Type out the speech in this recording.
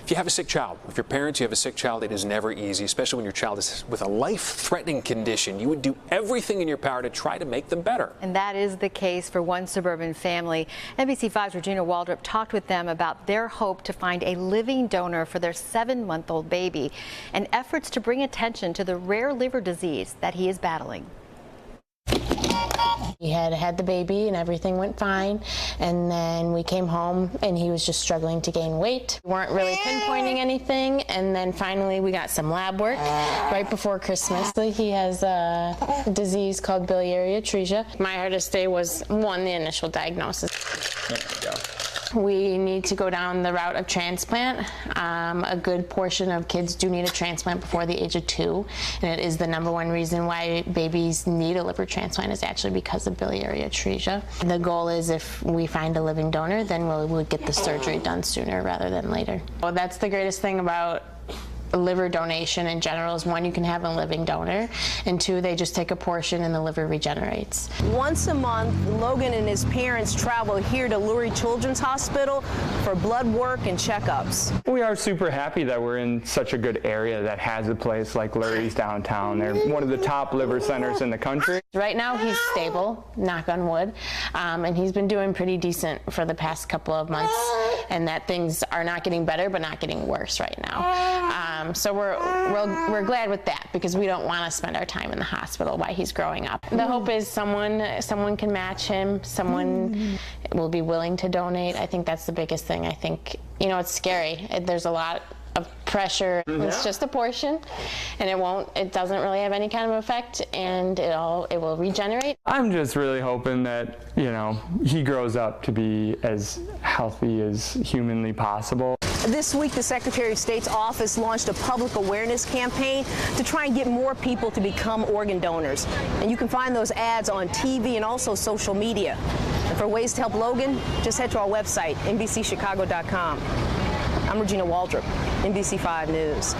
If you have a sick child, if you're parents, you have a sick child, it is never easy, especially when your child is with a life-threatening condition. You would do everything in your power to try to make them better. And that is the case for one Suburban family. NBC5's Regina Waldroup talked with them about their hope to find a living donor for their 7-month-old baby and efforts to bring attention to the rare liver disease that he is battling. He had the baby and everything went fine, and then we came home and he was just struggling to gain weight. We weren't really pinpointing anything, and then finally we got some lab work right before Christmas. He has a disease called biliary atresia. My hardest day was, one, the initial diagnosis. There we go. We need to go down the route of transplant. A good portion of kids do need a transplant before the age of 2, and it is the #1 reason why babies need a liver transplant is actually because of biliary atresia. The goal is if we find a living donor, then we'll get the surgery done sooner rather than later. Well, that's the greatest thing about a liver donation in general is, 1, you can have a living donor, and 2, they just take a portion and the liver regenerates. Once a month, Logan and his parents travel here to Lurie Children's Hospital for blood work and checkups. We are super happy that we're in such a good area that has a place like Lurie's downtown. They're one of the top liver centers in the country. Right now he's stable, knock on wood, and he's been doing pretty decent for the past couple of months, and that things are not getting better but not getting worse right now. So we're glad with that, because we don't want to spend our time in the hospital while he's growing up. The hope is someone can match him, someone will be willing to donate. I think that's the biggest thing. I think, it's scary. There's a lot of pressure. It's just a portion, and it doesn't really have any kind of effect, and it will regenerate. I'm just really hoping that, he grows up to be as healthy as humanly possible. This week, the Secretary of State's office launched a public awareness campaign to try and get more people to become organ donors. And you can find those ads on TV and also social media. And for ways to help Logan, just head to our website, NBCChicago.com. I'm Regina Waldroup, NBC5 News.